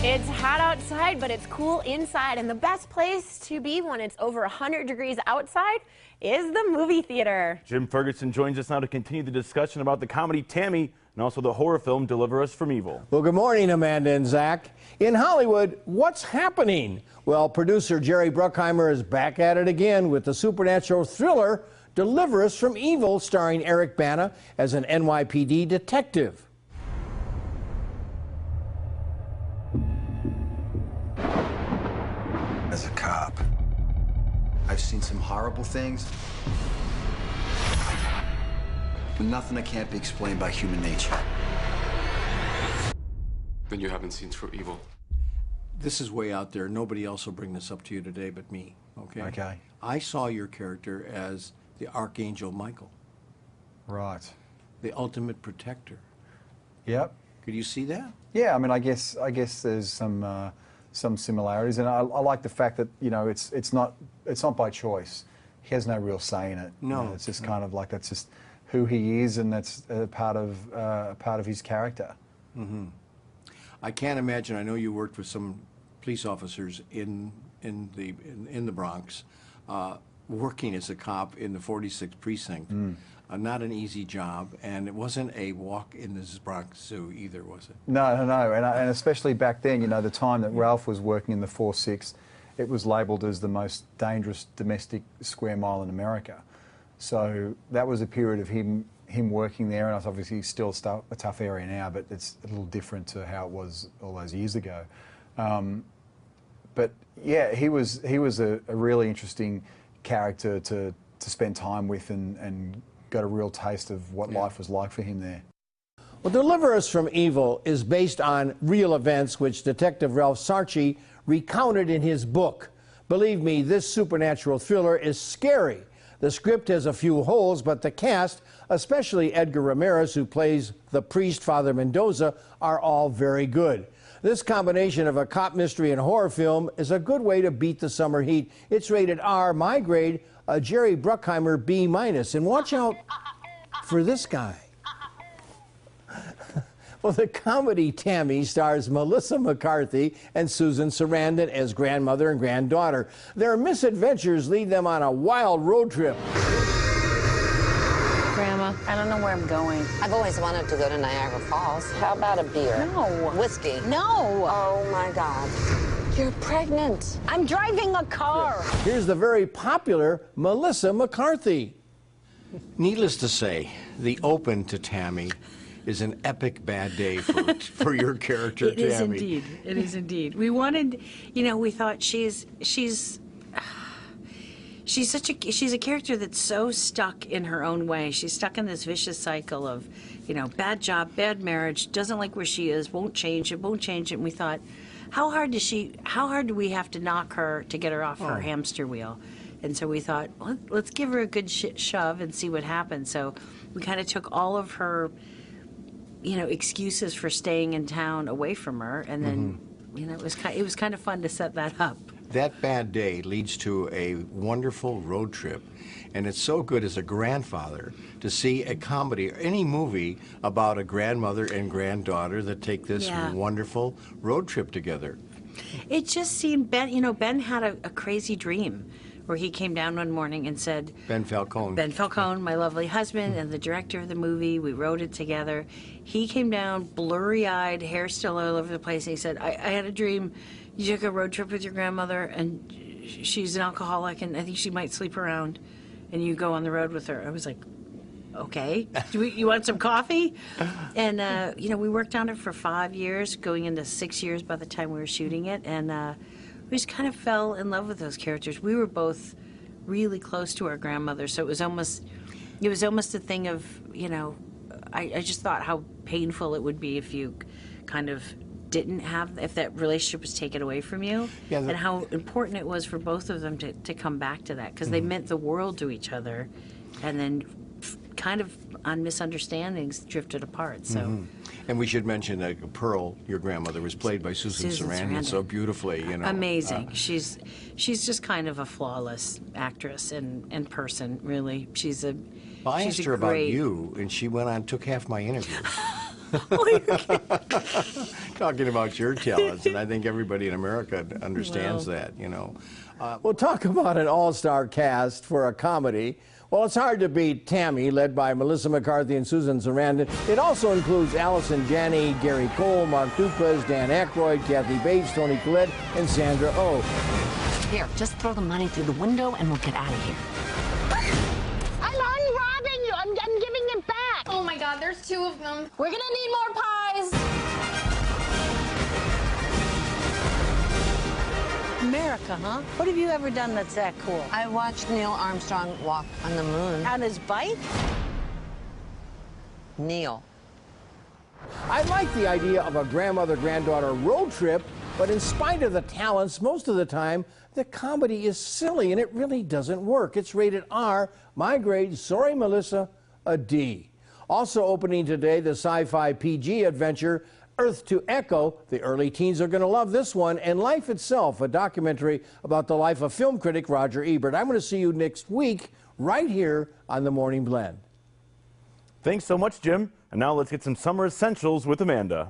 It's hot outside, but it's cool inside, and the best place to be when it's over 100 degrees outside is the movie theater. Jim Ferguson joins us now to continue the discussion about the comedy Tammy and also the horror film Deliver Us from Evil. Well, good morning, Amanda and Zach. In Hollywood, what's happening? Well, producer Jerry Bruckheimer is back at it again with the supernatural thriller Deliver Us from Evil, starring Eric Bana as an NYPD detective. As a cop, I've seen some horrible things, but nothing that can't be explained by human nature. Then you haven't seen Through Evil. This is way out there. Nobody else will bring this up to you today but me, okay? Okay. I saw your character as the Archangel Michael, Right. the ultimate protector. Yep. Could you see that? Yeah, I mean, I guess there's some similarities, and I like the fact that, you know, it's not by choice. He has no real say in it. No. You know, it's just kind of like that's just who he is, and that's a part of his character. Mm-hmm. I can't imagine. I know you worked with some police officers in the Bronx, working as a cop in the 46th precinct. Not an easy job, and it wasn't a walk in the Bronx Zoo either, was it? No, and especially back then, you know, the time that Ralph was working in the 4-6, it was labelled as the most dangerous domestic square mile in America. So that was a period of him working there, and it's obviously still a tough area now, but it's a little different to how it was all those years ago. But yeah, he was a really interesting character to spend time with and got a real taste of what life was like for him there. Well, Deliver Us from Evil is based on real events which Detective Ralph Sarchi recounted in his book. Believe me, this supernatural thriller is scary. The script has a few holes, but the cast, especially Edgar Ramirez, who plays the priest Father Mendoza, are all very good. This combination of a cop mystery and horror film is a good way to beat the summer heat. It's rated R, my grade, a Jerry Bruckheimer B-. And watch out for this guy. Well, the comedy Tammy stars Melissa McCarthy and Susan Sarandon as grandmother and granddaughter. Their misadventures lead them on a wild road trip. Grandma, I don't know where I'm going. I've always wanted to go to Niagara Falls. How about a beer? No. Whiskey? No. Oh, my God. You're pregnant. I'm driving a car. Here's the very popular Melissa McCarthy. Needless to say, the open to Tammy is an epic bad day for your character, Tammy. It is indeed. It is indeed. We wanted, you know, we thought she's a character that's so stuck in her own way. She's stuck in this vicious cycle of, you know, bad job, bad marriage, doesn't like where she is, won't change it. And we thought, how hard do we have to knock her to get her off her hamster wheel? And so we thought, well, let's give her a good shove and see what happens. So we kind of took all of her, you know, excuses for staying in town away from her, and then, you know, it was kind of fun to set that up. That bad day leads to a wonderful road trip, and it's so good as a grandfather to see a comedy or any movie about a grandmother and granddaughter that take this wonderful road trip together. It just seemed, Ben had a crazy dream where he came down one morning and said, Ben Falcone, my lovely husband and the director of the movie, we wrote it together. He came down blurry-eyed, hair still all over the place, and he said, I had a dream. You took a road trip with your grandmother, and she's an alcoholic, and I think she might sleep around, and you go on the road with her. I was like, okay. You want some coffee? And, you know, we worked on it for 5 years, going into 6 years by the time we were shooting it, and we just kind of fell in love with those characters. We were both really close to our grandmother, so it was almost a thing of, you know, I just thought how painful it would be if you kind of didn't have, if that relationship was taken away from you, and how important it was for both of them to come back to that, because they meant the world to each other, and then kind of on misunderstandings drifted apart. So, and we should mention that Pearl, your grandmother, was played by Susan Sarandon so beautifully. You know, amazing. She's just kind of a flawless actress and person. Really, she's a. Well, I asked her about you, and she went on, took half my interview. Talking about your talents, and I think everybody in America understands that, you know. We'll talk about an all-star cast for a comedy. Well, it's hard to beat Tammy, led by Melissa McCarthy and Susan Sarandon. It also includes Allison Janney, Gary Cole, Mark Duplass, Dan Aykroyd, Kathy Bates, Toni Collette, and Sandra Oh. Here, just throw the money through the window and we'll get out of here. I'm unrobbing you. I'm giving it back. Oh my God, there's 2 of them. We're gonna need more pies. America, huh? What have you ever done that's that cool? I watched Neil Armstrong walk on the moon. On his bike? Neil. I like the idea of a grandmother-granddaughter road trip, but in spite of the talents, most of the time, the comedy is silly and it really doesn't work. It's rated R. My grade, sorry Melissa, a D. Also opening today, the sci-fi PG adventure Earth to Echo. The early teens are going to love this one. And Life Itself, a documentary about the life of film critic Roger Ebert. I'm going to see you next week right here on The Morning Blend. Thanks so much, Jim. And now let's get some summer essentials with Amanda.